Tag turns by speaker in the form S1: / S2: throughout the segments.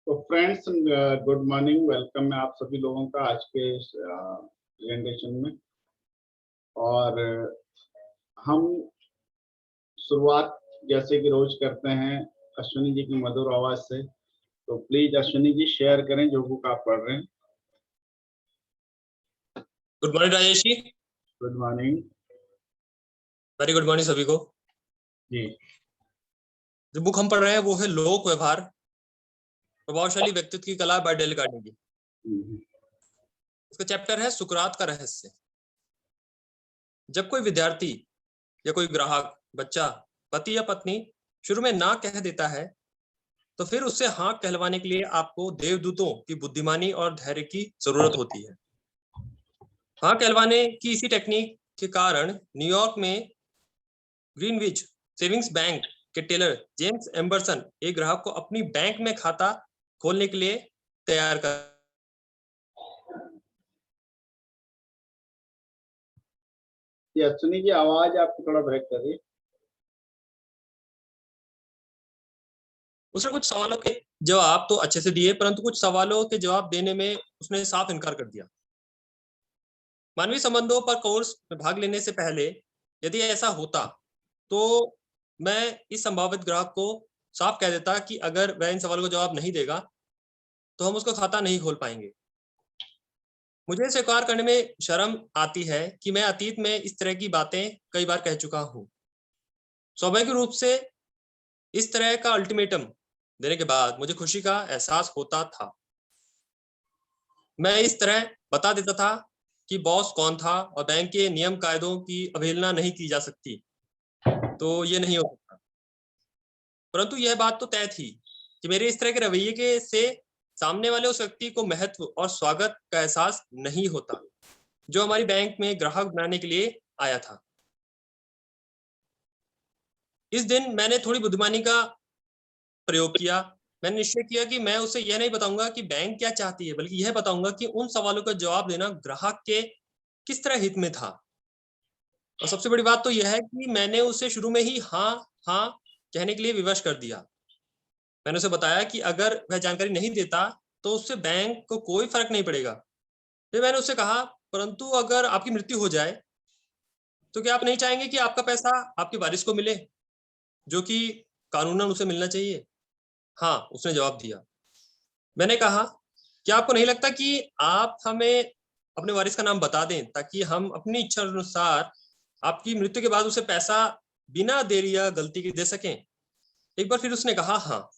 S1: तो friends, good morning, welcome है आप सभी लोगों का आज के प्रेजेंटेशन में। और हम शुरुआत जैसे कि रोज करते हैं अश्विनी जी की मधुर आवाज से। तो प्लीज अश्विनी जी शेयर करें जो बुक आप पढ़ रहे हैं।
S2: Good morning Rajesh ji.
S1: Good morning.
S2: Very good morning सभी को
S1: जी।
S2: जो बुक हम पढ़ रहे हैं वो है लोक व्यवहार, प्रभावशाली व्यक्तित्व की कला बाय डेल कार्नेगी। इसका चैप्टर है सुकरात का रहस्य। जब कोई विद्यार्थी या कोई ग्राहक, बच्चा, पति या पत्नी शुरू में ना कह देता है तो फिर उससे हाँ कहलवाने के लिए आपको देवदूतों की बुद्धिमानी और धैर्य की जरूरत होती है। हाँ कहलवाने की इसी टेक्निक के कारण न्यूयॉर्क में ग्रीनविच सेविंग्स बैंक के टेलर जेम्स एम्बरसन एक ग्राहक को अपनी बैंक में खाता खोलने के लिए तैयार कर।
S1: अश्विनी जी आवाज आपको थोड़ा ब्रेक कर रही है।
S2: उसने कुछ सवालों के जवाब तो अच्छे से दिए, परंतु कुछ सवालों के जवाब देने में उसने साफ इनकार कर दिया। मानवीय संबंधों पर कोर्स में भाग लेने से पहले यदि ऐसा होता तो मैं इस संभावित ग्राहक को साफ कह देता कि अगर वह इन सवालों का जवाब नहीं देगा तो हम उसका खाता नहीं खोल पाएंगे। मुझे स्वीकार करने में शर्म आती है कि मैं अतीत में इस तरह की बातें कई बार कह चुका हूं। स्वाभाविक रूप से इस तरह का अल्टीमेटम देने के बाद मुझे खुशी का एहसास होता था। मैं इस तरह बता देता था कि बॉस कौन था और बैंक के नियम कायदों की अवहेलना नहीं की जा सकती, तो ये नहीं हो सकता। परंतु यह बात तो तय थी कि मेरे इस तरह के रवैये के से सामने वाले उस व्यक्ति को महत्व और स्वागत का एहसास नहीं होता जो हमारी बैंक में ग्राहक बनाने के लिए आया था। इस दिन मैंने थोड़ी बुद्धिमानी का प्रयोग किया। मैंने निश्चय किया कि मैं उसे यह नहीं बताऊंगा कि बैंक क्या चाहती है, बल्कि यह बताऊंगा कि उन सवालों का जवाब देना ग्राहक के किस तरह हित में था। और सबसे बड़ी बात तो यह है कि मैंने उसे शुरू में ही हाँ हाँ कहने के लिए विवश कर दिया। मैंने उसे बताया कि अगर वह जानकारी नहीं देता तो उससे बैंक को कोई फर्क नहीं पड़ेगा। फिर मैंने उससे कहा, परंतु अगर आपकी मृत्यु हो जाए तो क्या आप नहीं चाहेंगे कि आपका पैसा आपके वारिस को मिले, जो कि कानूनन उसे मिलना चाहिए? हाँ, उसने जवाब दिया। मैंने कहा, क्या आपको नहीं लगता कि आप हमें अपने वारिस का नाम बता दें ताकि हम अपनी इच्छा अनुसार आपकी मृत्यु के बाद उसे पैसा बिना देरी या गलती के दे सकें? एक बार फिर उसने कहा हाँ।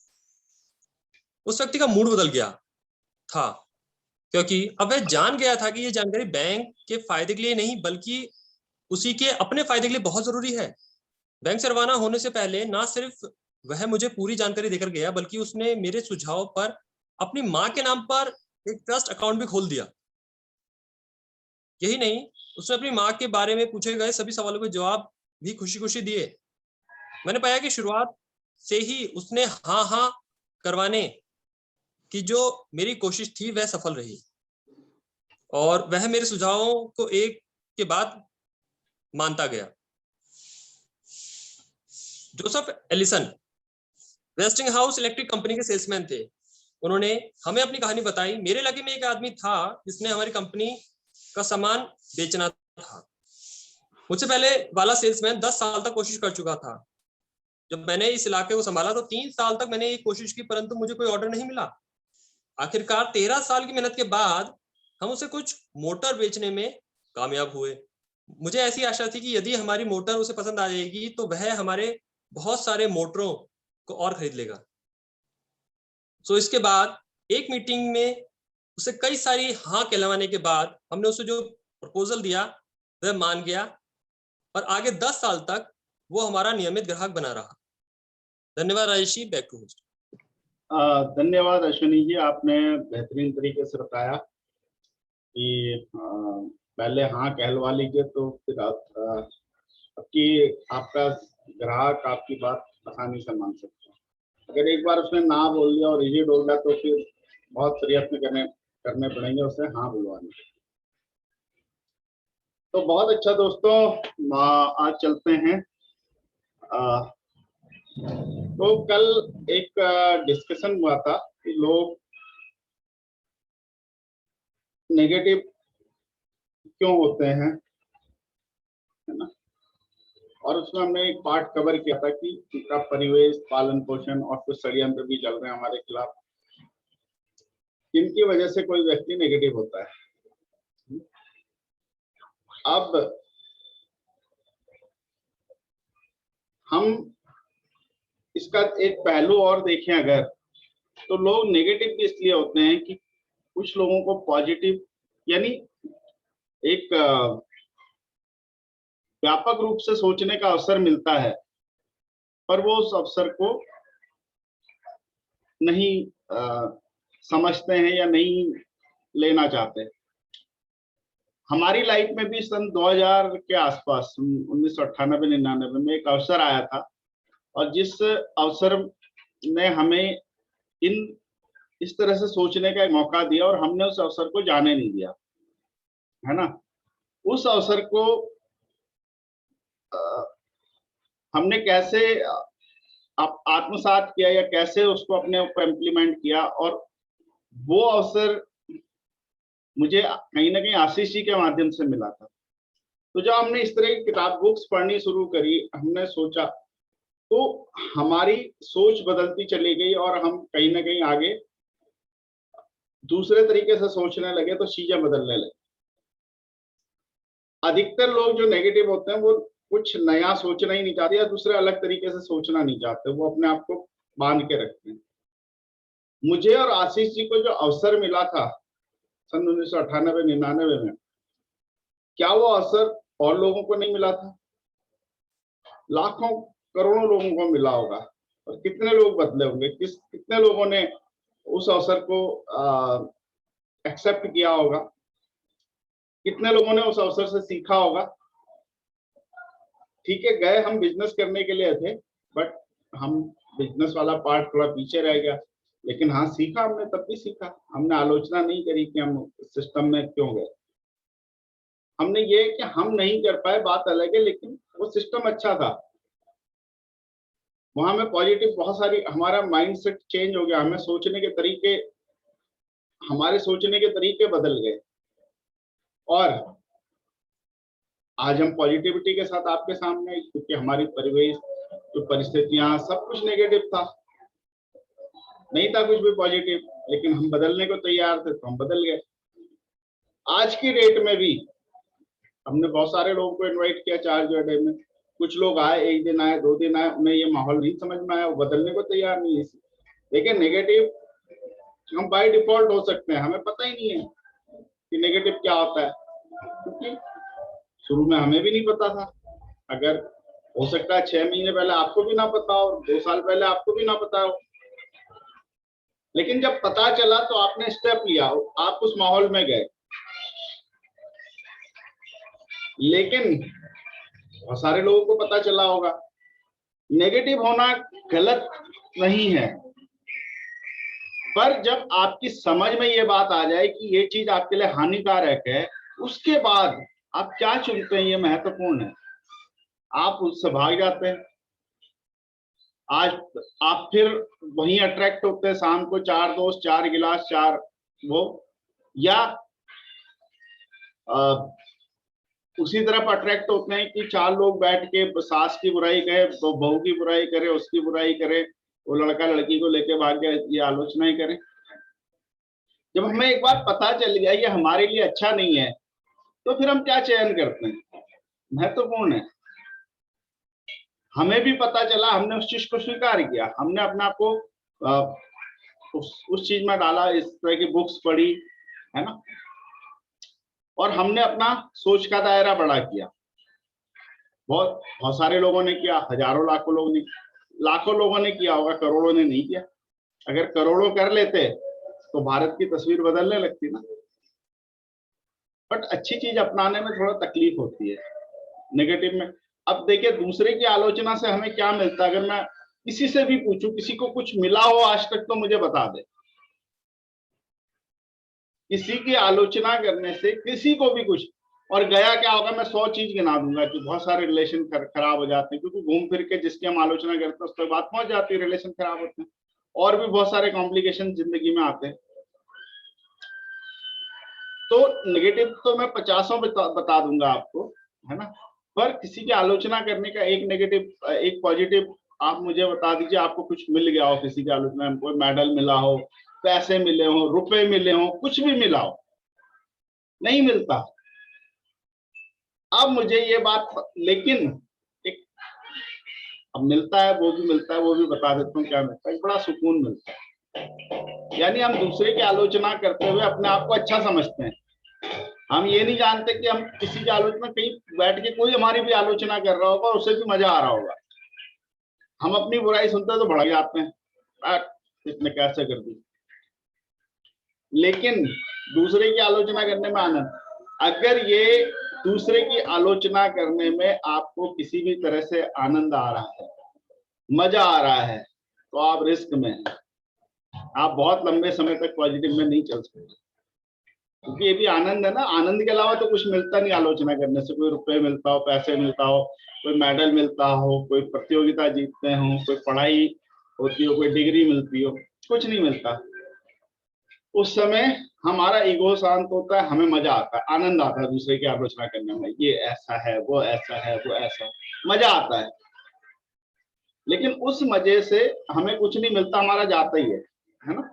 S2: उस व्यक्ति का मूड बदल गया था, क्योंकि अब वह जान गया था कि ये जानकारी बैंक के फायदे के लिए नहीं बल्कि उसी के अपने फायदे के लिए बहुत जरूरी है। बैंक से रवाना होने से पहले ना सिर्फ वह मुझे पूरी जानकारी देकर गया, बल्कि उसने मेरे सुझाव पर अपनी माँ के नाम पर एक ट्रस्ट अकाउंट भी खोल दिया। यही नहीं, उसने अपनी माँ के बारे में पूछे गए सभी सवालों के जवाब भी खुशी खुशी दिए। मैंने पाया कि शुरुआत से ही उसने हाँ हाँ करवाने की जो मेरी कोशिश थी वह सफल रही और वह मेरे सुझावों को एक के बाद मानता गया। Joseph Ellison Westinghouse electric company के सेल्समैन थे। उन्होंने हमें अपनी कहानी बताई। मेरे इलाके में एक आदमी था जिसने हमारी कंपनी का सामान बेचना था। मुझसे पहले वाला सेल्समैन 10 साल तक कोशिश कर चुका था। जब मैंने इस इलाके को संभाला तो 3 साल तक मैंने ये कोशिश की, परंतु मुझे कोई ऑर्डर नहीं मिला। आखिरकार 13 साल की मेहनत के बाद हम उसे कुछ मोटर बेचने में कामयाब हुए। मुझे ऐसी आशा थी कि यदि हमारी मोटर उसे पसंद आ जाएगी तो वह हमारे बहुत सारे मोटरों को और खरीद लेगा। सो इसके बाद एक मीटिंग में उसे कई सारी हाँ कहलवाने के बाद हमने उसे जो प्रपोजल दिया वह मान गया और आगे 10 साल तक वो हमारा नियमित ग्राहक बना रहा। धन्यवाद Rajesh ji, back to host.
S1: धन्यवाद अश्विनी जी, आपने बेहतरीन तरीके से बताया कि पहले हाँ कहलवा लीजिए तो फिर आपकी आपका ग्राहक आपकी बात आसानी से मान सकते हैं। अगर एक बार उसने ना बोल दिया और रिजिड हो गया तो फिर बहुत प्रयत्न करने पड़ेंगे उसे हाँ बुलवाने। तो बहुत अच्छा दोस्तों, आज चलते हैं। तो कल एक डिस्कशन हुआ था कि लोग नेगेटिव क्यों होते हैं, है ना। और उसमें हमने एक पार्ट कवर किया था कि उनका परिवेश, पालन पोषण और कुछ षड्यंत्र भी चल रहे हैं हमारे खिलाफ, इनकी वजह से कोई व्यक्ति नेगेटिव होता है। अब हम इसका एक पहलू और देखें अगर, तो लोग नेगेटिव भी इसलिए होते हैं कि कुछ लोगों को पॉजिटिव, यानी एक व्यापक रूप से सोचने का अवसर मिलता है, पर वो उस अवसर को नहीं समझते हैं या नहीं लेना चाहते। हमारी लाइफ में भी सन 2000 के आसपास 1998-99 में एक अवसर आया था, और जिस अवसर ने हमें इस तरह से सोचने का एक मौका दिया और हमने उस अवसर को जाने नहीं दिया, है ना। उस अवसर को हमने कैसे आत्मसात किया या कैसे उसको अपने ऊपर इम्प्लीमेंट किया, और वो अवसर मुझे कहीं ना कहीं आशीष जी के माध्यम से मिला था। तो जब हमने इस तरह की किताब बुक्स पढ़नी शुरू करी, हमने सोचा, तो हमारी सोच बदलती चली गई और हम कहीं ना कहीं आगे दूसरे तरीके से सोचने लगे, तो चीजें बदलने लगी। अधिकतर लोग जो नेगेटिव होते हैं वो कुछ नया सोचना ही नहीं चाहते या दूसरे अलग तरीके से सोचना नहीं चाहते, वो अपने आप को बांध के रखते हैं। मुझे और आशीष जी को जो अवसर मिला था सन 1998-99 में, क्या वो अवसर और लोगों को नहीं मिला था? लाखों करोड़ों लोगों को मिला होगा। और कितने लोग बदले होंगे, कितने लोगों ने उस अवसर को एक्सेप्ट किया होगा, कितने लोगों ने उस अवसर से सीखा होगा। ठीक है, गए हम बिजनेस करने के लिए थे, बट हम बिजनेस वाला पार्ट थोड़ा पीछे रह गया, लेकिन हाँ सीखा हमने, तब भी सीखा। हमने आलोचना नहीं करी कि हम सिस्टम में क्यों गए। हमने ये कि हम नहीं कर पाए, बात अलग है, लेकिन वो सिस्टम अच्छा था। वहां में पॉजिटिव बहुत सारी, हमारा माइंडसेट चेंज हो गया, हमें सोचने के तरीके, हमारे सोचने के तरीके बदल गए। और आज हम पॉजिटिविटी के साथ आपके सामने, क्योंकि हमारी परिवेश, जो परिस्थितियां, सब कुछ नेगेटिव था, नहीं था कुछ भी पॉजिटिव, लेकिन हम बदलने को तैयार थे तो हम बदल गए। आज की डेट में भी हमने बहुत सारे लोगों को इनवाइट किया चार्ज डे में। कुछ लोग आए, 1 दिन आए, 2 दिन आए, उन्हें ये माहौल नहीं समझ में आया, वो बदलने को तैयार नहीं है। लेकिन नेगेटिव हम बाय डिफॉल्ट हो सकते हैं, हमें पता ही नहीं है कि नेगेटिव क्या होता है, क्योंकि शुरू में हमें भी नहीं पता था। अगर हो सकता है 6 महीने पहले आपको भी ना पता हो, 2 साल पहले आपको भी ना पता हो, लेकिन जब पता चला तो आपने स्टेप लिया, आप उस माहौल में गए। लेकिन बहुत सारे लोगों को पता चला होगा, नेगेटिव होना गलत नहीं है, पर जब आपकी समझ में ये बात आ जाए कि ये चीज आपके लिए हानिकारक है, उसके बाद आप क्या चुनते हैं ये महत्वपूर्ण है। आप उससे भाग जाते हैं। आज आप फिर वहीं अट्रैक्ट होते हैं, शाम को 4 दोस्त, 4 गिलास, 4 वो, या उसी तरफ अट्रैक्ट होते हैं कि 4 लोग बैठ के सास की बुराई करे, तो बहू की बुराई करे, उसकी बुराई करे, वो लड़का लड़की को लेके भाग गया, ये आलोचनाएं करें। जब हमें एक बार पता चल गया ये हमारे लिए अच्छा नहीं है, तो फिर हम क्या चयन करते हैं, महत्वपूर्ण है। हमें भी पता चला, हमने उस चीज को स्वीकार किया, हमने अपने आप को उस चीज में डाला, इस तरह की बुक्स पढ़ी, है ना, और हमने अपना सोच का दायरा बड़ा किया। बहुत सारे लोगों ने किया, हजारों लाखों लोगों ने किया होगा, करोड़ों ने नहीं किया। अगर करोड़ों कर लेते तो भारत की तस्वीर बदलने लगती ना। बट अच्छी चीज अपनाने में थोड़ा तकलीफ होती है, नेगेटिव में। अब देखिए, दूसरे की आलोचना से हमें क्या मिलता है? अगर मैं किसी से भी पूछूं, किसी को कुछ मिला हो आज तक, तो मुझे बता दे। किसी की आलोचना करने से किसी को भी कुछ, और गया क्या होगा, मैं 100 चीज गिना दूंगा कि बहुत सारे रिलेशन खराब हो जाते हैं, क्योंकि घूम फिर के जिसकी हम आलोचना करते हैं उस पर बात पहुंच जाती है, रिलेशन खराब होते हैं। और भी बहुत सारे कॉम्प्लिकेशन जिंदगी में आते हैं। तो नेगेटिव तो मैं 50 बता दूंगा आपको, है ना, पर किसी की आलोचना करने का एक नेगेटिव एक पॉजिटिव आप मुझे बता दीजिए। आपको कुछ मिल गया हो किसी की आलोचना में, कोई मेडल मिला हो, पैसे मिले हो, रुपए मिले हो, कुछ भी मिला हो, नहीं मिलता। अब मुझे ये बात, लेकिन एक अब मिलता है, वो भी मिलता है, वो भी बता देता हूँ क्या मिलता है। बड़ा सुकून मिलता है। यानी हम दूसरे की आलोचना करते हुए अपने आप को अच्छा समझते हैं। हम ये नहीं जानते कि हम किसी की आलोचना, कहीं बैठ के कोई हमारी भी आलोचना कर रहा होगा, उसे भी मजा आ रहा होगा। हम अपनी बुराई सुनते हैं तो भड़क जाते हैं, इसने कैसे कर दी। लेकिन दूसरे की आलोचना करने में आनंद, अगर ये दूसरे की आलोचना करने में आपको किसी भी तरह से आनंद आ रहा है, मजा आ रहा है, तो आप रिस्क में हैं। आप बहुत लंबे समय तक पॉजिटिव में नहीं चल सकते, क्योंकि ये भी आनंद है ना। आनंद के अलावा तो कुछ मिलता नहीं आलोचना करने से। कोई रुपए मिलता हो, पैसे मिलता हो, कोई मेडल मिलता हो, कोई प्रतियोगिता जीतते हो, कोई पढ़ाई होती हो, कोई डिग्री मिलती हो, कुछ नहीं मिलता। उस समय हमारा ईगो शांत होता है, हमें मजा आता है, आनंद आता है दूसरे की आलोचना करने में। ये ऐसा है, वो ऐसा है, वो ऐसा, मजा आता है। लेकिन उस मजे से हमें कुछ नहीं मिलता, हमारा जाता ही है ना।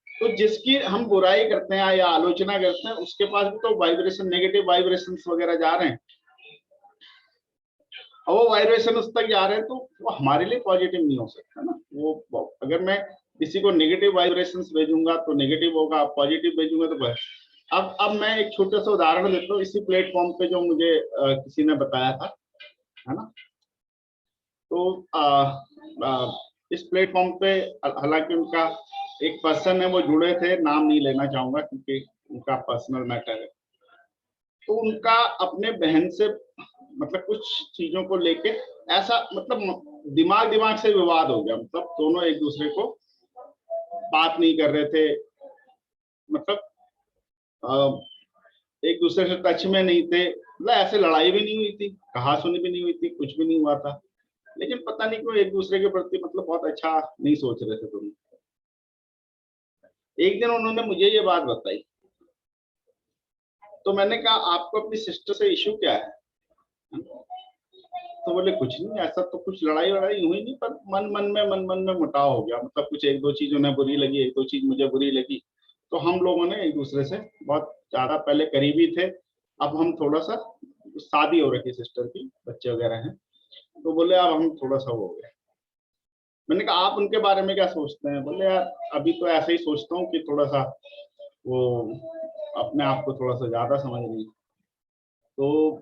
S1: तो जिसकी हम बुराई करते हैं या आलोचना करते हैं, उसके पास भी तो वाइब्रेशन, नेगेटिव वाइब्रेशंस वगैरह जा रहे हैं, और वो वाइब्रेशन उस तक जा रहे हैं, तो वो हमारे लिए पॉजिटिव नहीं हो सकता ना। वो अगर मैं किसी को नेगेटिव वाइब्रेशंस भेजूंगा तो नेगेटिव होगा, पॉजिटिव भेजूंगा तो बस। अब मैं एक छोटा सा उदाहरण देता हूँ इसी प्लेटफॉर्म पे, जो मुझे किसी ने बताया था, है ना। तो इस प्लेटफॉर्म पे हालांकि उनका एक पर्सन है, वो जुड़े थे, नाम नहीं लेना चाहूंगा क्योंकि उनका पर्सनल मैटर है। तो उनका अपने बहन से मतलब कुछ चीजों को लेके ऐसा, मतलब दिमाग से विवाद हो गया। मतलब दोनों एक दूसरे को बात नहीं कर रहे थे, मतलब एक दूसरे से टच में नहीं थे। मतलब ऐसे लड़ाई भी नहीं हुई थी, कहा सुनी भी नहीं हुई थी, कुछ भी नहीं हुआ था, लेकिन पता नहीं क्यों एक दूसरे के प्रति मतलब बहुत अच्छा नहीं सोच रहे थे दोनों। एक दिन उन्होंने मुझे ये बात बताई, तो मैंने कहा आपको अपनी सिस्टर से इश्यू क्या है? तो बोले कुछ नहीं, ऐसा तो कुछ लड़ाई वड़ाई हुई नहीं, पर मन में मुटाव हो गया। मतलब कुछ एक दो चीज उन्हें बुरी लगी, एक दो चीज मुझे बुरी लगी, तो हम लोगों ने एक दूसरे से बहुत ज्यादा पहले करीबी थे, अब हम थोड़ा सा, शादी हो रखी सिस्टर की, बच्चे वगैरह हैं, तो बोले अब हम थोड़ा सा वो हो गए। मैंने कहा आप उनके बारे में क्या सोचते हैं? बोले यार अभी तो ऐसे ही सोचता हूँ कि थोड़ा सा वो अपने आप को थोड़ा सा ज्यादा समझ रही, तो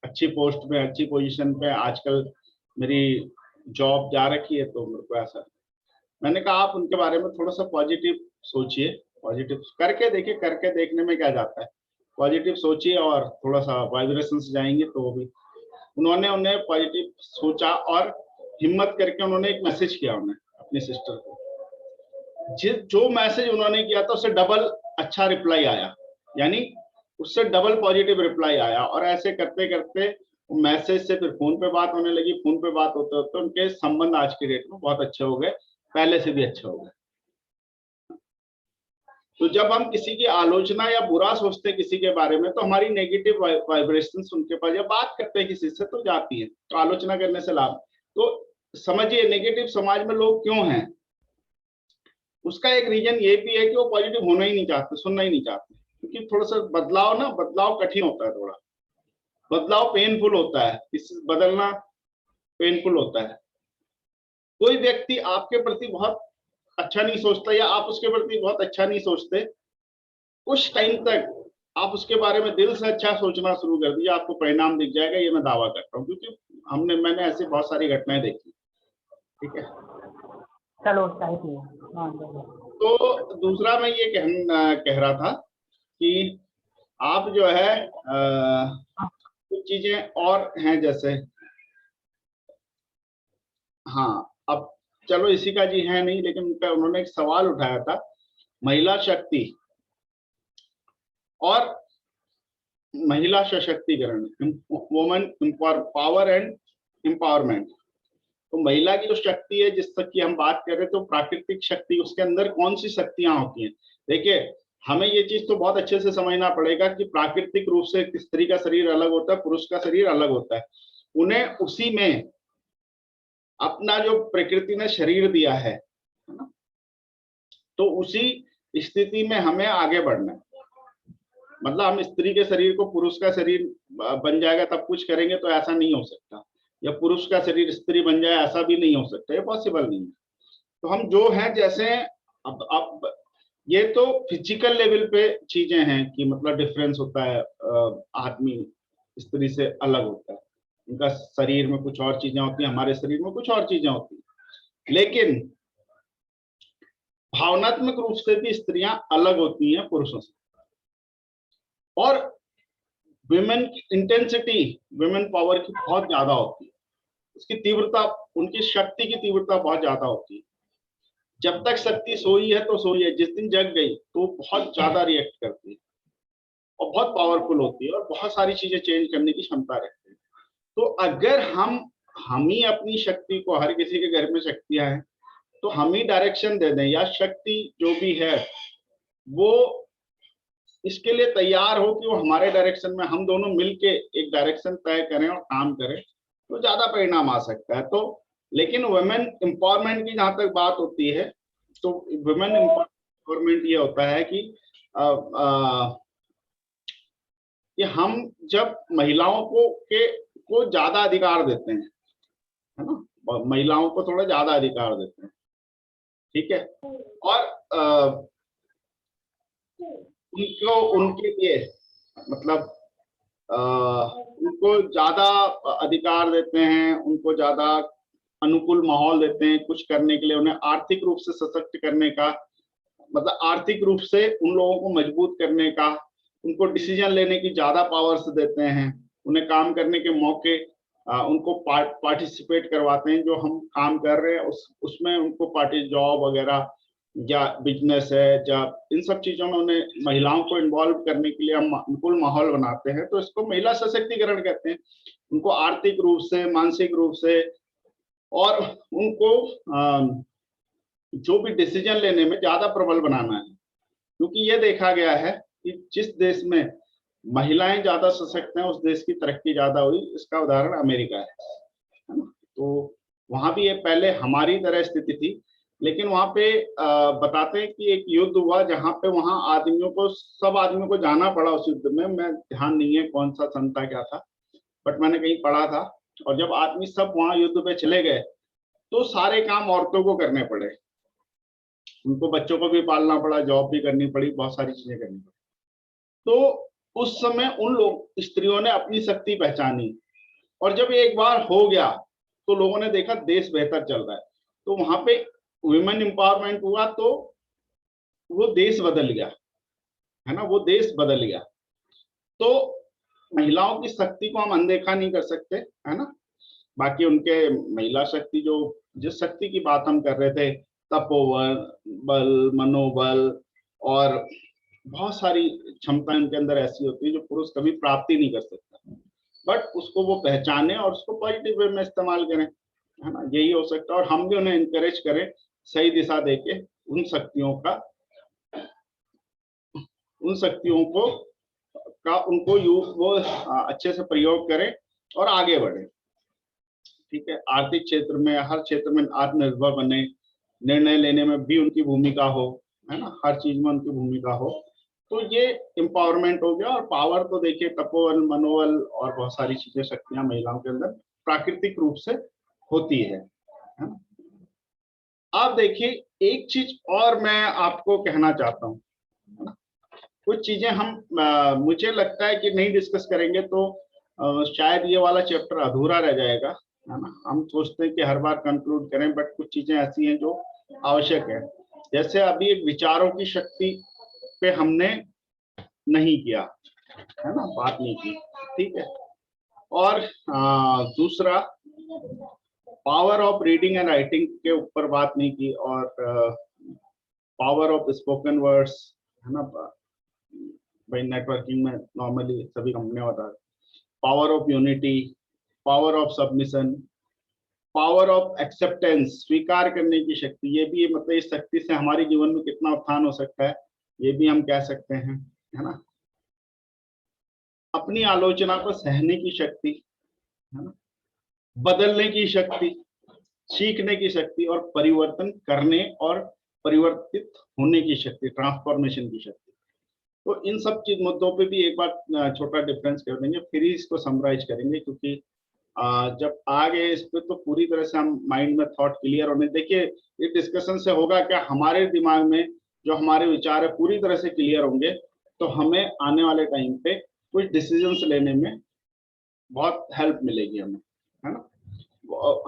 S1: अच्छी पोस्ट पे, अच्छी पोजीशन पे आजकल मेरी जॉब जा रखी है, तो मेरे को ऐसा। मैंने कहा आप उनके बारे में थोड़ा सा पॉजिटिव सोचिए, पॉजिटिव करके देखिए, करके देखने में क्या जाता है। पॉजिटिव सोचिए और थोड़ा सा वाइब्रेशन से जाएंगे तो वो भी। उन्होंने उन्हें पॉजिटिव सोचा और हिम्मत करके उन्होंने एक मैसेज किया उन्हें अपनी सिस्टर को। जो मैसेज उन्होंने किया था उससे डबल अच्छा रिप्लाई आया, यानी उससे डबल पॉजिटिव रिप्लाई आया। और ऐसे करते करते मैसेज से फिर फोन पे बात होने लगी, फोन पे बात होते होते उनके संबंध आज के डेट में बहुत अच्छे हो गए, पहले से भी अच्छे हो गए। तो जब हम किसी की आलोचना या बुरा सोचते हैं किसी के बारे में, तो हमारी नेगेटिव वाइब्रेशंस उनके पास, जब बात करते हैं किसी से तो जाती है, तो आलोचना करने से लाभ। तो समझिए नेगेटिव समाज में लोग क्यों हैं, उसका एक रीजन ये भी है कि वो पॉजिटिव होना ही नहीं चाहते, सुनना ही नहीं चाहते। क्योंकि थोड़ा सा बदलाव ना, बदलाव कठिन होता है, थोड़ा बदलाव पेनफुल होता है, इस बदलना पेनफुल होता है। कोई व्यक्ति आपके प्रति बहुत अच्छा नहीं सोचता या आप उसके प्रति बहुत अच्छा नहीं सोचते, कुछ टाइम तक आप उसके बारे में दिल से अच्छा सोचना शुरू कर दीजिए, आपको परिणाम दिख जाएगा, ये मैं दावा करता हूँ, क्योंकि मैंने ऐसी बहुत सारी घटनाएं देखी। ठीक है,
S3: चलो सही है। हाँ,
S1: तो दूसरा मैं ये कह रहा था कि आप जो है कुछ चीजें और हैं, जैसे हाँ, अब चलो इसी का जी है नहीं, लेकिन उन्होंने एक सवाल उठाया था, महिला शक्ति और महिला सशक्तिकरण, वुमन पावर एंड एम्पावरमेंट। तो महिला की जो शक्ति है जिस तक की हम बात कर रहे हैं, तो प्राकृतिक शक्ति, उसके अंदर कौन सी शक्तियां होती हैं? देखिए, हमें ये चीज तो बहुत अच्छे से समझना पड़ेगा कि प्राकृतिक रूप से स्त्री का शरीर अलग होता है, पुरुष का शरीर अलग होता है। उन्हें उसी में अपना जो प्रकृति ने शरीर दिया है ना, तो उसी स्थिति में हमें आगे बढ़ना है। मतलब हम स्त्री के शरीर को पुरुष का शरीर बन जाएगा तब कुछ करेंगे, तो ऐसा नहीं हो सकता। या पुरुष का शरीर स्त्री बन जाए, ऐसा भी नहीं हो सकता, ये पॉसिबल नहीं है। तो हम जो है जैसे अब ये तो फिजिकल लेवल पे चीजें हैं कि मतलब डिफरेंस होता है, आदमी स्त्री से अलग होता है, उनका शरीर में कुछ और चीजें होती हैं, हमारे शरीर में कुछ और चीजें होती हैं। लेकिन भावनात्मक रूप से भी स्त्रियां अलग होती हैं पुरुषों से। और विमेन की इंटेंसिटी, विमेन पावर की बहुत ज्यादा होती है, उसकी तीव्रता, उनकी शक्ति की तीव्रता बहुत ज्यादा होती है। जब तक शक्ति सोई है तो सोई है, जिस दिन जग गई तो बहुत ज्यादा रिएक्ट करती है और बहुत पावरफुल होती है और बहुत सारी चीजें चेंज करने की क्षमता रखती है। तो अगर हम ही अपनी शक्ति को, हर किसी के घर में शक्तियां हैं, तो हम ही डायरेक्शन दे दें, या शक्ति जो भी है वो इसके लिए तैयार हो कि वो हमारे डायरेक्शन में, हम दोनों मिलके एक डायरेक्शन तय करें और काम करें, तो ज्यादा परिणाम आ सकता है। तो लेकिन वुमेन एम्पावरमेंट की जहां तक बात होती है, तो वुमेन एम्पावरमेंट ये होता है कि हम जब महिलाओं को ज्यादा अधिकार देते हैं, है ना, महिलाओं को थोड़ा ज्यादा अधिकार देते हैं, ठीक है, और उनको, उनके लिए मतलब उनको ज्यादा अधिकार देते हैं, उनको ज्यादा अनुकूल माहौल देते हैं कुछ करने के लिए, उन्हें आर्थिक रूप से सशक्त करने का, मतलब आर्थिक रूप से उन लोगों को मजबूत करने का, उनको डिसीजन लेने की ज्यादा पावर्स देते हैं, उन्हें काम करने के मौके, उनको पार्टिसिपेट करवाते हैं, जो हम काम कर रहे हैं उसमें उनको पार्टी, जॉब वगैरह या बिजनेस है, या इन सब चीजों में उन्हें, महिलाओं को इन्वॉल्व करने के लिए हम अनुकूल माहौल बनाते हैं। तो इसको महिला सशक्तिकरण कहते हैं। उनको आर्थिक रूप से, मानसिक रूप से, और उनको जो भी डिसीजन लेने में ज्यादा प्रबल बनाना है, क्योंकि ये देखा गया है कि जिस देश में महिलाएं ज्यादा सशक्त हैं, उस देश की तरक्की ज्यादा हुई। इसका उदाहरण अमेरिका है ना। तो वहां भी ये पहले हमारी तरह स्थिति थी, लेकिन वहां पे बताते हैं कि एक युद्ध हुआ जहां पे वहां आदमियों को, सब आदमियों को जाना पड़ा उस युद्ध में। मैं ध्यान नहीं है कौन सा सन था, क्या था, बट मैंने कहीं पढ़ा था। और जब आदमी सब वहां युद्ध पे चले गए, तो सारे काम औरतों को करने पड़े, उनको बच्चों को भी पालना पड़ा, जॉब भी करनी पड़ी, बहुत सारी चीजें करनी पड़ी। तो उस समय उन लोग, स्त्रियों ने अपनी शक्ति पहचानी, और जब एक बार हो गया तो लोगों ने देखा देश बेहतर चल रहा है, तो वहां पे वुमेन एम्पावरमेंट हुआ, तो वो देश बदल गया, है ना, वो देश बदल गया। तो महिलाओं की शक्ति को हम अनदेखा नहीं कर सकते, है ना। बाकी उनके महिला शक्ति, जो जिस शक्ति की बात हम कर रहे थे, तपोबल, बल, मनोबल, और बहुत सारी क्षमताएं उनके अंदर ऐसी होती है जो पुरुष कभी प्राप्ति नहीं कर सकता, बट उसको वो पहचाने और उसको पॉजिटिव वे में इस्तेमाल करें, है ना, यही हो सकता है। और हम भी उन्हें इनकरेज करें, सही दिशा देके उन शक्तियों को उनको वो अच्छे से प्रयोग करें और आगे बढ़े, ठीक है। आर्थिक क्षेत्र में, हर क्षेत्र में आत्मनिर्भर बने, निर्णय लेने में भी उनकी भूमिका हो, है ना, हर चीज में उनकी भूमिका हो। तो ये एम्पावरमेंट हो गया। और पावर तो देखिए, तपोबल, मनोबल और बहुत सारी चीजें, शक्तियां महिलाओं के अंदर प्राकृतिक रूप से होती है ना। आप देखिए, एक चीज और मैं आपको कहना चाहता हूँ, कुछ चीजें हम मुझे लगता है कि नहीं डिस्कस करेंगे तो शायद ये वाला चैप्टर अधूरा रह जाएगा, है ना। हम सोचते हैं कि हर बार कंक्लूड करें, बट कुछ चीजें ऐसी हैं जो आवश्यक है। जैसे अभी एक विचारों की शक्ति पे हमने नहीं किया, है ना, बात नहीं की, ठीक है। और दूसरा, power of reading and writing के ऊपर बात नहीं की, और पावर ऑफ स्पोकन वर्ड्स, है ना, भाई नेटवर्किंग में नॉर्मली सभी कंपनियां बता, power of unity, power of submission, power of acceptance, स्वीकार करने की शक्ति, ये भी मतलब इस शक्ति से हमारे जीवन में कितना उत्थान हो सकता है, ये भी हम कह सकते हैं, है ना। अपनी आलोचना को सहने की शक्ति, है ना, बदलने की शक्ति, सीखने की शक्ति और परिवर्तन करने और परिवर्तित होने की शक्ति, ट्रांसफॉर्मेशन की शक्ति। तो इन सब चीज मुद्दों पे भी एक बार छोटा डिफरेंस कर देंगे, फिर इसको समराइज करेंगे, क्योंकि जब आ गए इस पे तो पूरी तरह से हम माइंड में थॉट क्लियर होने। देखिए ये डिस्कशन से होगा क्या, हमारे दिमाग में जो हमारे विचार है पूरी तरह से क्लियर होंगे, तो हमें आने वाले टाइम पे कुछ डिसीजंस लेने में बहुत हेल्प मिलेगी हमें, है ना।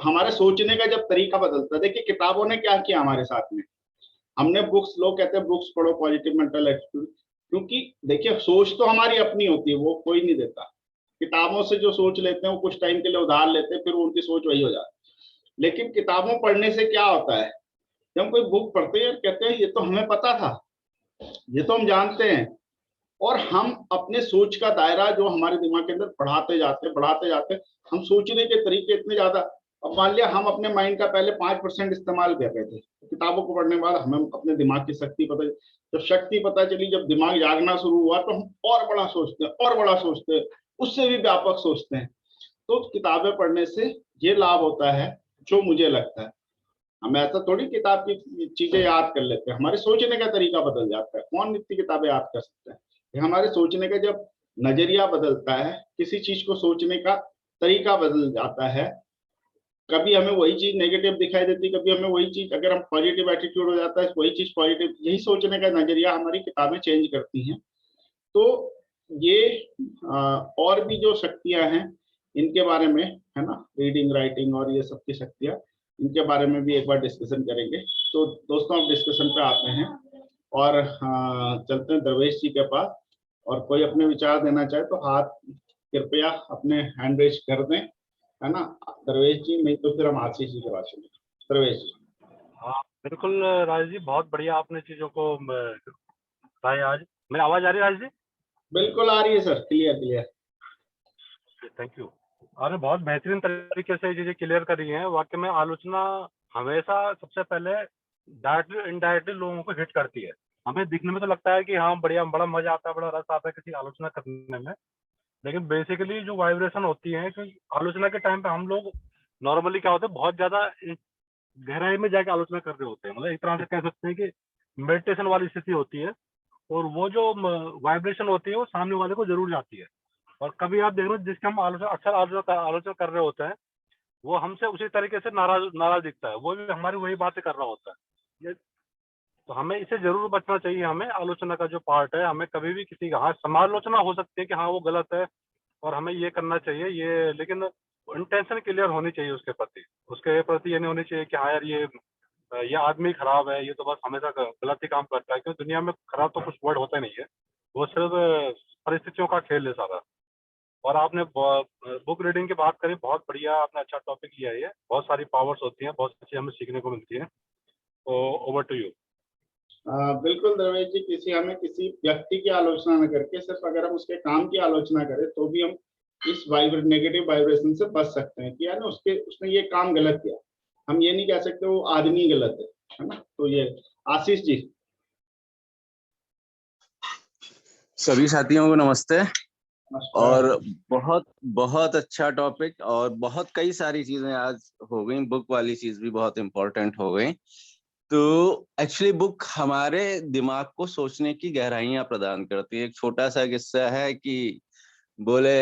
S1: हमारे सोचने का जब तरीका बदलता है, देखिए किताबों ने क्या किया हमारे साथ में, हमने बुक्स, लोग कहते हैं बुक्स पढ़ो, पॉजिटिव मेंटल एटीट्यूड, क्योंकि देखिए सोच तो हमारी अपनी होती है, वो कोई नहीं देता। किताबों से जो सोच लेते हैं वो कुछ टाइम के लिए उधार लेते हैं, फिर उनकी सोच वही हो जाती है। लेकिन किताबों पढ़ने से क्या होता है, जब हम कोई बुक पढ़ते हैं कहते हैं ये तो हमें पता था, ये तो हम जानते हैं, और हम अपने सोच का दायरा जो हमारे दिमाग के अंदर बढ़ाते जाते, हम सोचने के तरीके इतने ज्यादा। अब मान लिया हम अपने माइंड का पहले 5% इस्तेमाल कर रहे थे, किताबों को पढ़ने के बाद हमें अपने दिमाग की शक्ति पता, जब शक्ति पता चली, जब दिमाग जागना शुरू हुआ, तो हम और बड़ा सोचते हैं, और बड़ा सोचते हैं, उससे भी व्यापक सोचते हैं। तो किताबें पढ़ने से ये लाभ होता है, जो मुझे लगता है। हम ऐसा थोड़ी किताब की चीजें याद कर लेते हैं, हमारे सोचने का तरीका बदल जाता है। कौन इतनी किताबें याद कर सकता है, ये हमारे सोचने का जब नजरिया बदलता है, किसी चीज को सोचने का तरीका बदल जाता है, कभी हमें वही चीज नेगेटिव दिखाई देती, कभी हमें वही चीज, अगर हम पॉजिटिव एटीट्यूड हो जाता है, वही चीज पॉजिटिव, यही सोचने का नजरिया हमारी किताबें चेंज करती हैं। तो ये और भी जो शक्तियां हैं इनके बारे में, है ना, रीडिंग राइटिंग और ये सब की शक्तियां, इनके बारे में भी एक बार डिस्कशन करेंगे। तो दोस्तों अब डिस्कशन पे आते हैं और चलते हैं दरवेश जी के पास, और कोई अपने विचार देना चाहे तो हाथ कृपया अपने हैंड रेज कर दें, है ना, दरवेश जी, नहीं तो फिर हम आशीष जी के बात सुनेंगे। दरवेश जी।
S4: हाँ बिल्कुल राज जी, बहुत बढ़िया आपने चीजों को बताया आज। मेरी आवाज आ रही है राज जी?
S1: बिल्कुल आ रही है sir, clear clear.
S4: Thank you. आपने बहुत बेहतरीन तरीके से चीजें क्लियर करी हैं। वाकई में आलोचना हमेशा सबसे पहले डायरेक्टली इनडायरेक्टली लोगों को हिट करती है। हमें दिखने में तो लगता है कि हाँ बढ़िया, बड़ा मजा आता है, बड़ा रस आता है किसी आलोचना करने में, लेकिन बेसिकली जो वाइब्रेशन होती है, क्योंकि आलोचना के टाइम पे हम लोग नॉर्मली क्या होता है, बहुत ज्यादा गहराई में जाके आलोचना कर रहे होते हैं, मतलब एक तरह से कह सकते हैं कि मेडिटेशन वाली स्थिति होती है, और वो जो वाइब्रेशन होती है वो सामने वाले को जरूर जाती है। और कभी आप देख रहे हो जिसके हम अक्सर आलोचना कर रहे होते हैं, वो हमसे उसी तरीके से नाराज दिखता है, वो भी हमारी वही बातें कर रहा होता है। तो हमें इसे जरूर बचना चाहिए। हमें आलोचना का जो पार्ट है, हमें कभी भी किसी का, हाँ समालोचना हो सकती है कि हाँ वो गलत है और हमें ये करना चाहिए ये, लेकिन इंटेंशन क्लियर होनी चाहिए उसके प्रति ये नहीं होनी चाहिए कि हाँ यार ये आदमी खराब है, ये तो बस हमेशा गलत ही काम करता है। क्योंकि दुनिया में खराब तो कुछ वर्ड होता नहीं है, वो सिर्फ परिस्थितियों का खेल है सारा। और आपने बुक रीडिंग की बात करी, बहुत बढ़िया आपने अच्छा टॉपिक लिया है। ये बहुत सारी पावर्स होती हैं, बहुत अच्छी हमें सीखने को मिलती है। तो ओवर टू यू।
S1: बिल्कुल दरवेश जी, हमें किसी व्यक्ति की आलोचना न करके सिर्फ अगर हम उसके काम की आलोचना करें तो भी हम इस नेगेटिव वाइब्रेशन से बच सकते हैं कि यार उसने ये काम गलत किया। हम ये नहीं कह सकते वो आदमी गलत है ना। तो ये आशीष जी।
S5: सभी साथियों को नमस्ते।
S1: नमस्कार।
S5: और बहुत बहुत अच्छा टॉपिक, और बहुत कई सारी चीजें आज हो गई। बुक वाली चीज भी बहुत इम्पोर्टेंट हो गई। तो एक्चुअली बुक हमारे दिमाग को सोचने की गहराइयां प्रदान करती है। एक छोटा सा किस्सा है कि बोले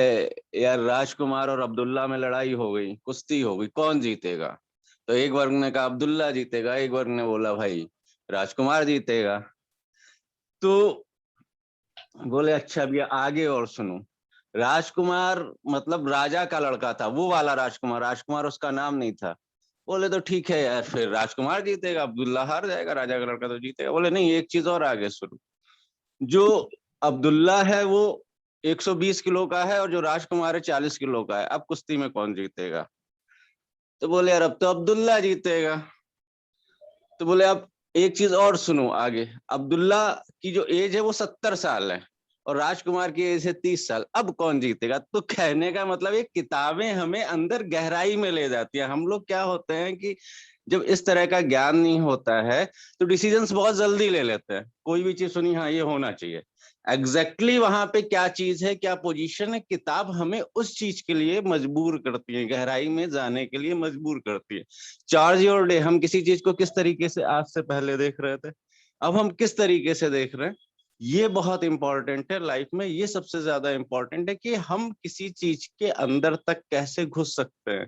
S5: यार राजकुमार और अब्दुल्ला में लड़ाई हो गई, कुश्ती हो गई, कौन जीतेगा? तो एक वर्ग ने कहा अब्दुल्ला जीतेगा, एक वर्ग ने बोला भाई राजकुमार जीतेगा। तो बोले अच्छा भैया आगे और सुनो। राजकुमार मतलब राजा का लड़का था, वो वाला राजकुमार उसका नाम नहीं था। बोले तो ठीक है यार, फिर राजकुमार जीतेगा, अब्दुल्ला हार जाएगा, राजा का लड़का तो जीतेगा। बोले नहीं, एक चीज और आगे सुनो। जो अब्दुल्ला है वो 120 किलो का है और जो राजकुमार है 40 किलो का है। अब कुश्ती में कौन जीतेगा? तो बोले यार अब तो अब्दुल्ला जीतेगा। तो बोले अब एक चीज और सुनो आगे। अब्दुल्ला की जो एज है वो 70 साल है और राजकुमार की एज है 30 साल, अब कौन जीतेगा? तो कहने का मतलब ये किताबें हमें अंदर गहराई में ले जाती है। हम लोग क्या होते हैं कि जब इस तरह का ज्ञान नहीं होता है तो डिसीजंस बहुत जल्दी ले लेते हैं। कोई भी चीज सुनी, हाँ ये होना चाहिए, एग्जैक्टली वहां पे क्या चीज है, क्या पोजीशन है, किताब हमें उस चीज के लिए मजबूर करती है, गहराई में जाने के लिए मजबूर करती है। चार्ज योर डे, हम किसी चीज को किस तरीके से आज से पहले देख रहे थे, अब हम किस तरीके से देख रहे हैं, ये बहुत इंपॉर्टेंट है लाइफ में। ये सबसे ज्यादा इंपॉर्टेंट है कि हम किसी चीज के अंदर तक कैसे घुस सकते हैं,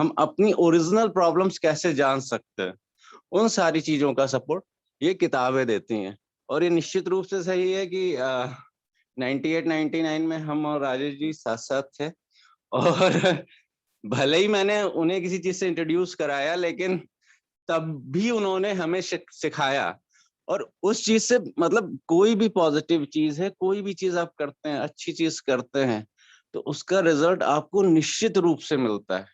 S5: हम अपनी ओरिजिनल प्रॉब्लम्स कैसे जान सकते हैं, उन सारी चीजों का सपोर्ट ये किताबें देती हैं। और ये निश्चित रूप से सही है कि 98-99 में हम और राजेश जी साथ साथ थे, और भले ही मैंने उन्हें किसी चीज से इंट्रोड्यूस कराया, लेकिन तब भी उन्होंने हमें सिखाया। और उस चीज से मतलब कोई भी पॉजिटिव चीज है, कोई भी चीज आप करते हैं, अच्छी चीज करते हैं, तो उसका रिजल्ट आपको निश्चित रूप से मिलता है।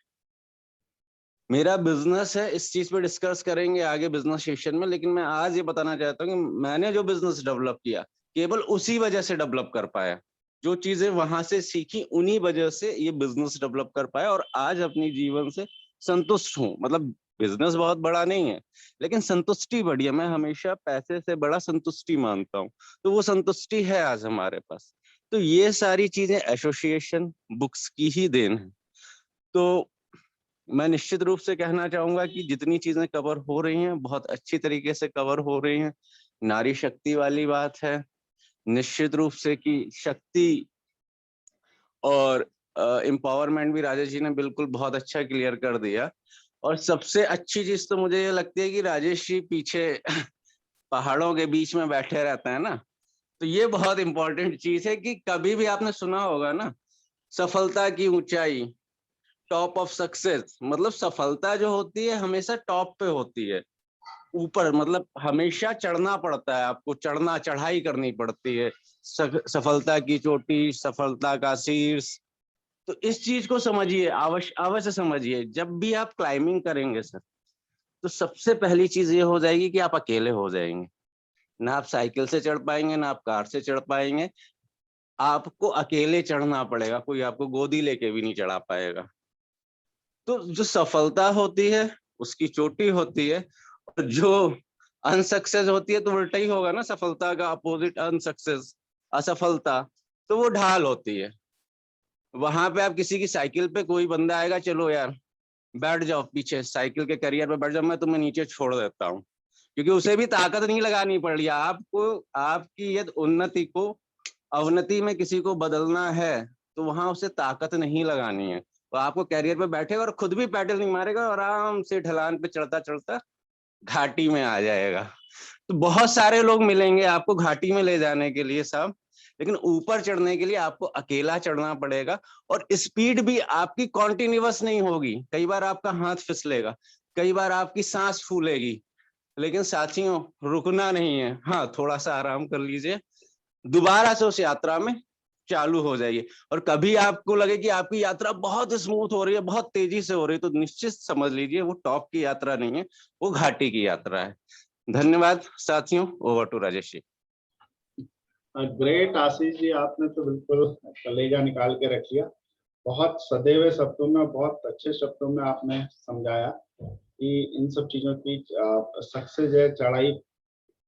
S5: मेरा बिजनेस है, इस चीज पे डिस्कस करेंगे आगे बिजनेस सेशन में, लेकिन मैं आज ये बताना चाहता हूँ कि मैंने जो बिजनेस डेवलप किया केवल उसी वजह से डेवलप कर पाया, जो चीजें वहां से सीखी उन्हीं वजह से ये बिजनेस डेवलप कर पाया, और आज अपनी जीवन से संतुष्ट हूँ। मतलब बिजनेस बहुत बड़ा नहीं है, लेकिन संतुष्टि बड़ी है। मैं हमेशा पैसे से बड़ा संतुष्टि मानता हूँ, तो वो संतुष्टि है आज हमारे पास। तो ये सारी चीजें एसोसिएशन बुक्स की ही देन है। तो मैं निश्चित रूप से कहना चाहूंगा कि जितनी चीजें कवर हो रही हैं बहुत अच्छी तरीके से कवर हो रही हैं। नारी शक्ति वाली बात है निश्चित रूप से, कि शक्ति और एम्पावरमेंट भी राजेश जी ने बिल्कुल बहुत अच्छा क्लियर कर दिया। और सबसे अच्छी चीज तो मुझे ये लगती है कि राजेश जी पीछे पहाड़ों के बीच में बैठे रहते हैं ना, तो ये बहुत इंपॉर्टेंट चीज है कि कभी भी आपने सुना होगा ना, सफलता की ऊंचाई, टॉप ऑफ सक्सेस, मतलब सफलता जो होती है हमेशा टॉप पे होती है, ऊपर, मतलब हमेशा चढ़ना पड़ता है, आपको चढ़ना, चढ़ाई करनी पड़ती है, सफलता की चोटी, सफलता का शीर्ष। तो इस चीज को समझिए, अवश्य समझिए। जब भी आप क्लाइंबिंग करेंगे सर, तो सबसे पहली चीज ये हो जाएगी कि आप अकेले हो जाएंगे, ना आप साइकिल से चढ़ पाएंगे, ना आप कार से चढ़ पाएंगे, आपको अकेले चढ़ना पड़ेगा, कोई आपको गोदी लेके भी नहीं चढ़ा पाएगा। तो जो सफलता होती है उसकी चोटी होती है, और जो अनसक्सेस होती है तो उल्टा ही होगा ना, सफलता का अपोजिट अनसक्सेस, असफलता, तो वो ढाल होती है। वहां पे आप किसी की साइकिल पे, कोई बंदा आएगा, चलो यार बैठ जाओ पीछे, साइकिल के करियर पे बैठ जाओ, मैं तुम्हें नीचे छोड़ देता हूँ, क्योंकि उसे भी ताकत नहीं लगानी पड़ रही है। आपको आपकी यदि उन्नति को अवनति में किसी को बदलना है तो वहां उसे ताकत नहीं लगानी है, तो आपको कैरियर पे बैठेगा और खुद भी पैडल नहीं मारेगा, और आराम से ढलान पे चढ़ता चढ़ता घाटी में आ जाएगा। तो बहुत सारे लोग मिलेंगे आपको घाटी में ले जाने के लिए सब, लेकिन ऊपर चढ़ने के लिए आपको अकेला चढ़ना पड़ेगा। और स्पीड भी आपकी कॉन्टिन्यूअस नहीं होगी, कई बार आपका हाथ फिसलेगा, कई बार आपकी सांस फूलेगी, लेकिन साथियों रुकना नहीं है। हाँ, थोड़ा सा आराम कर लीजिए, दोबारा से उस यात्रा में चालू हो जाइए। और कभी आपको लगे कि आपकी यात्रा बहुत स्मूथ हो रही है, बहुत तेजी से हो रही है, तो निश्चित समझ लीजिए वो टॉप की यात्रा नहीं है, वो घाटी की यात्रा है। धन्यवाद साथियों, over to Rajesh ji.
S1: Great Ashish ji, आपने तो बिल्कुल कलेजा निकाल के रख लिया। बहुत सदे हुए शब्दों में, बहुत अच्छे शब्दों में आपने समझाया कि इन सब चीजों की सक्सेस है, चढ़ाई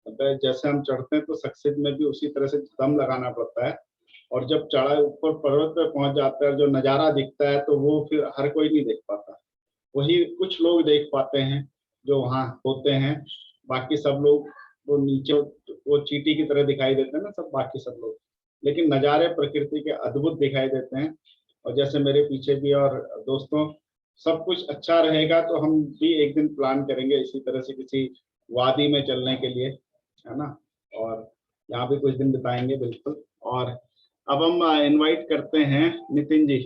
S1: जैसे हम चढ़ते हैं तो सक्सेस में भी उसी तरह से दम लगाना पड़ता है। और जब चढ़ाई ऊपर पर्वत पे पहुंच जाता है, जो नजारा दिखता है, तो वो फिर हर कोई नहीं देख पाता, वही कुछ लोग देख पाते हैं जो वहाँ होते हैं। बाकी सब लोग वो नीचे, वो चींटी की तरह दिखाई देते हैं ना सब, बाकी सब लोग, लेकिन नज़ारे प्रकृति के अद्भुत दिखाई देते हैं। और जैसे मेरे पीछे भी और दोस्तों, सब कुछ अच्छा रहेगा तो हम भी एक दिन प्लान करेंगे इसी तरह से किसी वादी में चलने के लिए, है ना, और यहाँ भी कुछ दिन बिताएंगे बिल्कुल। और अब हम इनवाइट करते हैं नितिन जी।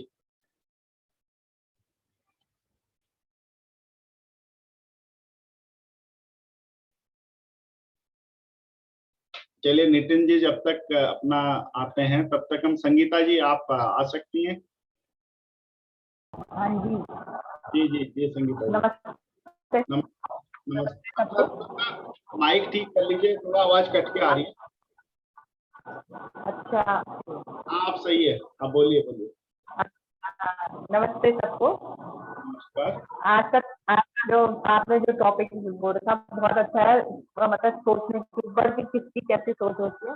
S1: चलिए नितिन जी जब तक अपना आते हैं, तब तक हम, संगीता जी आप आ सकती हैं।
S3: हाँ जी,
S1: जी जी जी संगीता जी,
S3: नमस्ते।
S1: नमस्ते। माइक ठीक कर लीजिए, थोड़ा आवाज कट के आ रही है।
S3: अच्छा,
S1: आप सही है, आप बोलिए बोलिए।
S3: नमस्ते सबको।
S1: नमस्कार।
S3: आज का जो आपने जो टॉपिक बोला था बहुत अच्छा है। मतलब सोचने के ऊपर कि किसकी कैसी सोच होती है,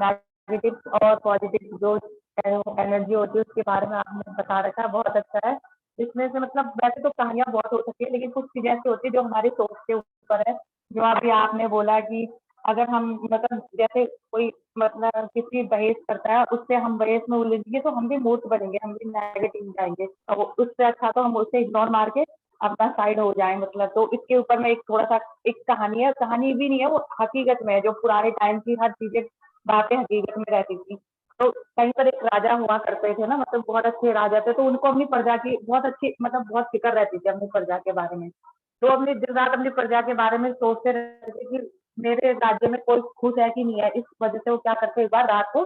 S3: नेगेटिव और पॉजिटिव जो एनर्जी होती है उसके बारे में आपने बता रखा है, बहुत अच्छा है। इसमें से मतलब वैसे तो कहानियां बहुत हो सकती है, लेकिन कुछ चीजें ऐसी होती है जो हमारी सोच के ऊपर है। जो अभी आपने बोला कि अगर हम मतलब जैसे कोई मतलब किसी बहस करता है, उससे हम बहस में उलझेंगे तो हम भी मूर्ख बनेंगे, हम भी नेगेटिव जाएंगे, और उससे अच्छा तो हम उससे इग्नोर मार के अपना साइड हो जाए। मतलब तो इसके ऊपर में एक थोड़ा सा एक कहानी है, कहानी भी नहीं है, वो हकीकत में है, जो पुराने टाइम की हर चीजें बातें हकीकत में रहती थी। तो कहीं पर एक राजा हुआ करते थे ना, मतलब बहुत अच्छे राजा थे, तो उनको अपनी प्रजा की बहुत अच्छी मतलब बहुत फिक्र रहती थी अपनी प्रजा के बारे में। तो अपनी दिन रात अपनी प्रजा के बारे में सोचते रहते थे कि मेरे राज्य में कोई खुश है कि नहीं है। इस वजह से वो क्या करते हैं, एक बार रात को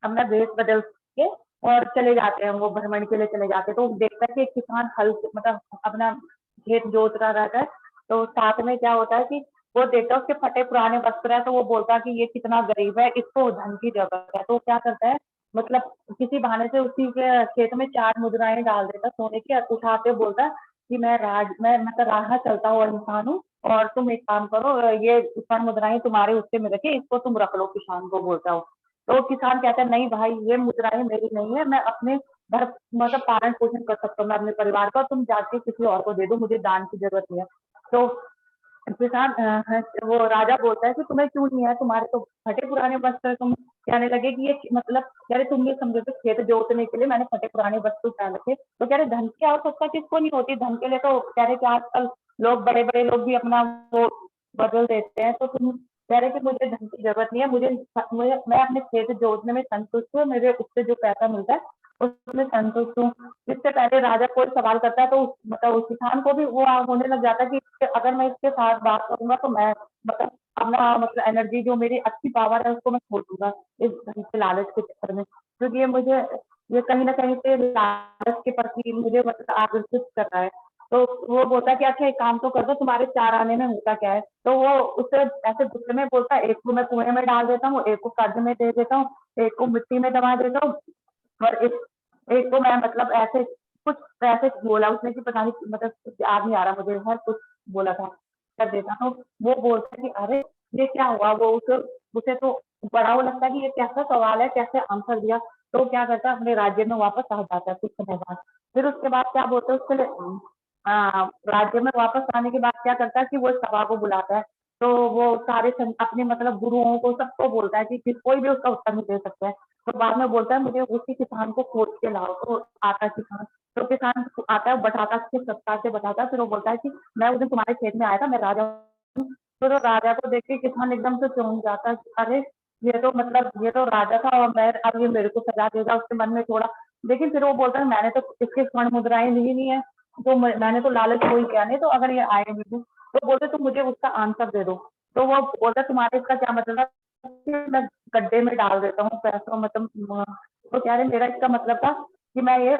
S3: अपना भेष बदल के और चले जाते हैं, वो भ्रमण के लिए चले जाते हैं। तो देखता है कि एक किसान हल मतलब अपना खेत जोत रहा रहता है, तो साथ में क्या होता है कि वो देखता है उसके फटे पुराने वस्त्र है, तो वो बोलता है कि ये कितना गरीब है, इसको धन की जरूरत है। तो क्या करता है, मतलब किसी बहाने से उसी के खेत में 4 मुद्राएं डाल देता सोने की, उठाते बोलता है कि मैं मतलब राह चलता हुआ इंसान हूँ, और तुम एक काम करो, ये 4 मुद्राएं तुम्हारे उससे में रखी, इसको तुम रख लो, किसान को बोलता हूँ। तो किसान कहता है नहीं भाई, ये मुद्राएं मेरी नहीं है, मैं अपने घर मतलब पालन पोषण कर सकता हूँ मैं अपने परिवार का, तुम जाके किसी और को दे दो, मुझे दान की जरूरत नहीं है। तो किसान वो राजा बोलता है कि तुम्हें क्यों नहीं है, तुम्हारे तो फटे पुराने वस्त्र। तुम कहने लगे कि ये मतलब कह रहे तुम ये समझो कि खेत जोतने के लिए मैंने फटे पुराने वस्त्र पहन रखे। तो कह रहे धन की आवश्यकता किसको नहीं होती, धन के लिए तो कह रहे कि आजकल लोग बड़े बड़े लोग भी अपना वो बदल देते हैं। तो तुम कह रहे कि मुझे धन की जरूरत नहीं है, मुझे मैं अपने खेत जोतने में संतुष्ट हूँ, मेरे उससे जो पैसा मिलता है उसमें संतुष्ट हूँ। इससे पहले राजा कोई सवाल करता है तो मतलब उस किसान को भी वो होने लग जाता है कि अगर मैं इसके साथ बात करूंगा तो मैं मतलब अपना मतलब एनर्जी जो मेरी अच्छी पावर है उसको मैं खो दूंगा इस ढंग से लालच के चक्कर में, क्योंकि ये कहीं ना कहीं से लालच के प्रति मुझे मतलब आकर्षित कर रहा है। तो वो बोलता है कि अच्छा एक काम तो कर दो, तुम्हारे 4 आने में होता क्या है। तो वो उससे ऐसे गुस्से में बोलता है, एक को मैं कुएं में डाल देता हूँ, एक को कर्ज में दे देता हूँ, एक को मिट्टी में दबा देता हूँ, और एक को मैं मतलब ऐसे कुछ ऐसे बोला उसने कि पता नहीं मतलब याद नहीं आ रहा मुझे, हर कुछ बोला था कर देता। तो वो बोलता है कि अरे ये क्या हुआ, वो उसे तो बड़ा वो लगता है कि ये कैसा सवाल है, कैसे आंसर दिया। तो क्या करता है, अपने राज्य में वापस आ जाता है कुछ समय बाद। फिर उसके बाद क्या बोलते हैं उसके लिए राज्य में वापस आने के बाद क्या करता है कि वो सभा को बुलाता है। तो वो सारे अपने मतलब गुरुओं को सबको बोलता है कि कोई भी उसका उत्तर नहीं दे सकता है। तो बाद में बोलता है मुझे उसी किसान को खोज के लाओ। तो आता है किसान, तो किसान आता है, बताता है, सत्ता से बताता है। फिर वो बोलता है कि मैं उस दिन तुम्हारे खेत में आया था, मैं राजा हूँ। तो राजा को देख के किसान एकदम से चौंक जाता है, अरे ये तो मतलब ये तो राजा था और मैं अब ये मेरे को सजा देगा। उसके मन में थोड़ा, लेकिन फिर वो बोलता है मैंने तो इसके स्वर्ण मुद्राएं ली नहीं है, तो मैंने तो लालच कोई किया नहीं, तो अगर ये आएंगे तो बोलते तुम मुझे उसका आंसर दे दो। तो वो बोलता तुम्हारे इसका क्या मतलब है, मैं गड्ढे में डाल देता हूँ पैसों मतलब। तो कह रहे मेरा इसका मतलब था कि मैं ये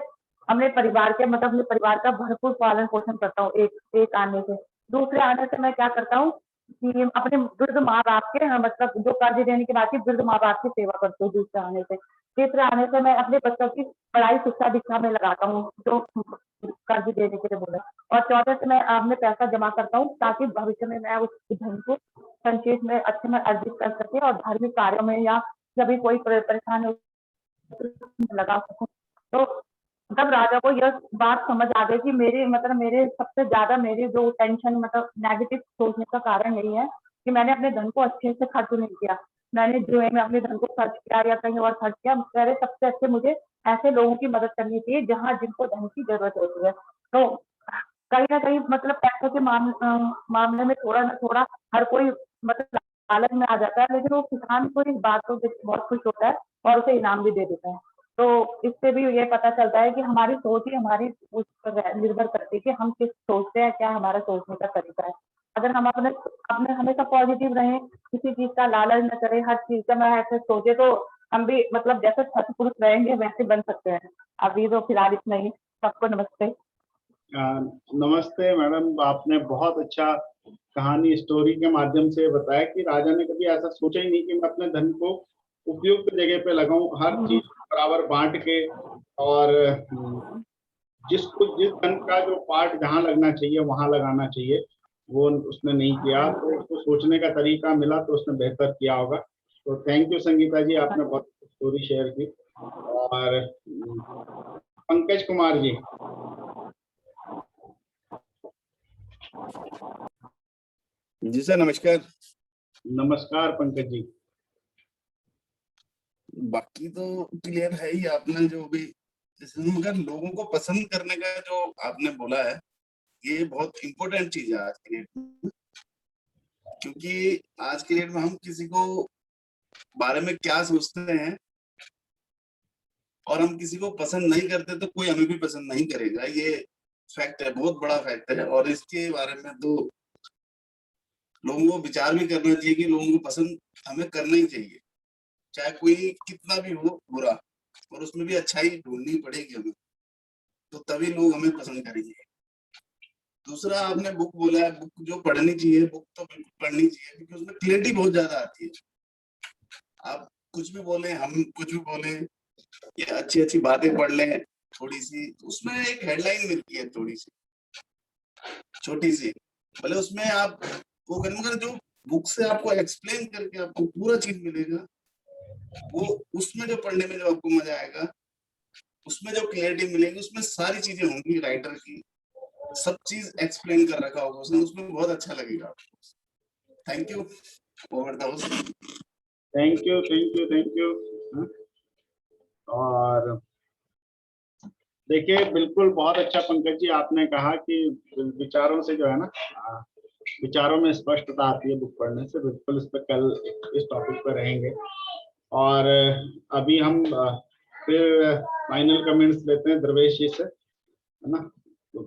S3: अपने परिवार के मतलब अपने परिवार का भरपूर पालन पोषण करता हूँ एक आने से। दूसरे आने से मैं क्या करता हूँ कि अपने वृद्ध माँ बाप के मतलब जो कर्ज देने के बाद की वृद्ध माँ बाप की सेवा करती हूँ दूसरे आने से। तीसरे आने से मैं अपने बच्चों की पढ़ाई शिक्षा दीक्षा में लगाता हूँ जो कर्ज देने के लिए बोला। और चौथे से मैं अपने पैसा जमा करता हूँ ताकि भविष्य में मैं उस धन को संचित में अच्छे में अर्जित कर सके और धार्मिक कार्यों में या जब भी कोई परेशानी लगा सकूं। तो तब राजा को यह बात समझ आ गई कि मेरे सबसे ज्यादा मेरी जो टेंशन मतलब नेगेटिव सोचने का कारण यही है कि मैंने अपने धन को अच्छे से खर्च नहीं किया। मैंने जो है मैं अपने धन को खर्च किया या कहीं और खर्च किया। मेरे सबसे अच्छे मुझे ऐसे लोगों की मदद करनी चाहिए जहाँ जिनको धन की जरूरत होती है। तो कहीं ना कहीं मतलब पैसों के मामले में थोड़ा ना थोड़ा हर कोई मतलब लालच में आ जाता है, लेकिन वो किसान को इस बात को देख बहुत खुश होता है और उसे इनाम भी दे देता है। तो इससे भी ये पता चलता है कि हमारी सोच ही हमारी उस पर निर्भर करती है कि हम किस सोचते हैं, क्या हमारा सोचने का तरीका है। अगर हम अपने अपने हमेशा पॉजिटिव रहें, किसी चीज का लालच न करें, हर चीज का मैं ऐसे सोचे तो हम भी मतलब जैसे सतपुरुष रहेंगे वैसे बन सकते हैं। अभी तो फिलहाल इतना ही। सबको नमस्ते।
S1: नमस्ते मैडम, आपने बहुत अच्छा कहानी स्टोरी के माध्यम से बताया कि राजा ने कभी ऐसा सोचा ही नहीं कि मैं अपने धन को उपयुक्त जगह पे लगाऊं, हर चीज बराबर बांट के, और जिसको जिस धन का जो पार्ट जहां लगना चाहिए वहां लगाना चाहिए, वो उसने नहीं किया। तो उसको सोचने का तरीका मिला तो उसने बेहतर किया होगा। तो थैंक यू संगीता जी, आपने बहुत स्टोरी शेयर की। और पंकज कुमार जी।
S6: जी सर, नमस्कार।
S1: नमस्कार पंकज जी।
S6: बाकी तो क्लियर है ही आपने जो भी, मगर लोगों को पसंद करने का जो आपने बोला है, ये बहुत इम्पोर्टेंट चीज है आज के डेट में। क्योंकि आज के डेट में हम किसी को बारे में क्या सोचते हैं और हम किसी को पसंद नहीं करते तो कोई हमें भी पसंद नहीं करेगा। ये फैक्ट है, बहुत बड़ा फैक्ट है। और इसके बारे में तो लोगों को विचार भी करना चाहिए कि लोगों को पसंद हमें करना ही चाहिए, चाहे कोई कितना भी हो बुरा, और उसमें भी अच्छाई ढूंढनी पड़ेगी हमें, तो तभी लोग हमें पसंद करेंगे। दूसरा आपने बुक बोला है, बुक जो पढ़नी चाहिए, बुक तो बिल्कुल पढ़नी चाहिए, क्योंकि उसमें क्लियरिटी बहुत ज्यादा आती है। आप कुछ भी बोले, हम कुछ भी बोले, या अच्छी अच्छी बातें पढ़ लें थोड़ी सी, उसमें एक हेडलाइन मिलती है थोड़ी सी छोटी सी, भले उसमें आप वो करें, मगर जो बुक से आपको एक्सप्लेन करके आपको पूरा चीज मिलेगा, वो उसमें जो पढ़ने में जो आपको मजा आएगा, उसमें जो क्लियरिटी मिलेगी, उसमें सारी चीजें होंगी, राइटर की सब चीज एक्सप्लेन कर रखा होगा उसमें, उसमें बहुत अच्छा लगेगा आपको। Thank you. Over the house.
S1: Thank you, thank you, thank you. और देखिए, बिल्कुल बहुत अच्छा पंकज जी आपने कहा कि विचारों से जो है ना, विचारों में स्पष्टता आती है बुक पढ़ने से। बिल्कुल इस पर कल इस टॉपिक पर रहेंगे। और अभी हम फिर फाइनल कमेंट्स लेते हैं द्रवेश जी से, है ना। तो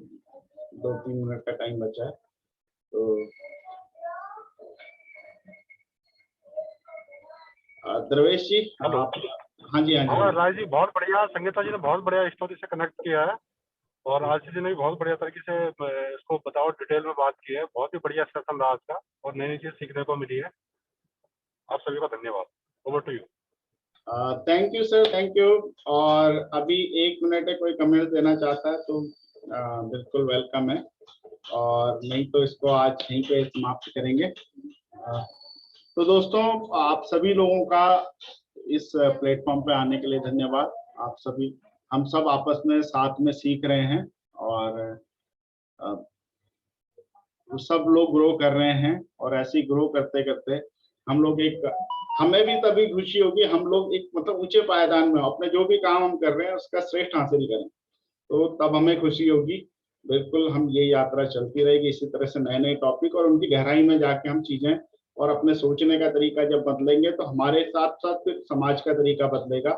S1: 2-3 मिनट का टाइम बचा है, तो द्रवेश जी।
S4: हेलो।
S1: हाँ जी, हाँ
S4: हाँ
S1: जी।
S4: राय जी, बहुत बढ़िया। संगीता जी ने बहुत बढ़िया स्टोरी से कनेक्ट किया है, और आशीष जी ने भी बहुत बढ़िया तरीके से इसको बताओ डिटेल में बात की है। बहुत ही बढ़िया सेशन रहा आज का, और नई नई चीज सीखने को मिली है। आप सभी का धन्यवाद। Over to you.
S1: Thank you sir, thank you. और अभी 1 मिनट है, कोई कमेंट देना चाहता है तो बिल्कुल वेलकम है, और नहीं तो इसको आज यहीं पे समाप्त करेंगे। तो दोस्तों, आप सभी लोगों का इस प्लेटफॉर्म पे आने के लिए धन्यवाद। आप सभी, हम सब आपस में साथ में सीख रहे हैं, और सब लोग ग्रो कर रहे हैं, और ऐसे ही ग्रो करते करते हम लोग हमें भी तभी खुशी होगी, हम लोग एक मतलब ऊंचे पायदान में अपने जो भी काम हम कर रहे हैं उसका श्रेष्ठ हासिल करें, तो तब हमें खुशी होगी। बिल्कुल, हम ये यात्रा चलती रहेगी इसी तरह से, नए नए टॉपिक और उनकी गहराई में जाके हम चीजें और अपने सोचने का तरीका जब बदलेंगे तो हमारे साथ साथ फिर समाज का तरीका बदलेगा,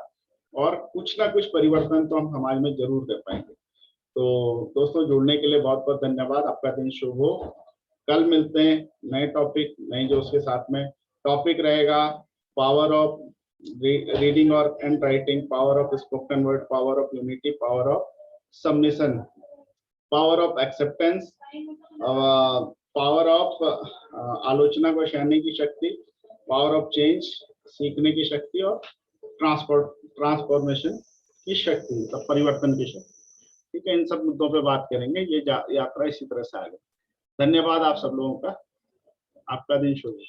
S1: और कुछ ना कुछ परिवर्तन तो हम समाज में जरूर कर पाएंगे। तो दोस्तों, जुड़ने के लिए बहुत बहुत धन्यवाद। आपका दिन शुभ हो। कल मिलते हैं नए टॉपिक, नए जोश के साथ में। टॉपिक रहेगा पावर ऑफ रीडिंग और and writing, power of spoken word, power of unity, power of submission, power of acceptance, power of आलोचना को सहने की शक्ति, पावर ऑफ चेंज सीखने की शक्ति, और ट्रांसफॉर्मेशन की शक्ति, तो परिवर्तन की शक्ति। ठीक है, इन सब मुद्दों पे बात करेंगे। ये यात्रा इसी तरह से आगे। धन्यवाद आप सब लोगों का। आपका दिन शुभ हो।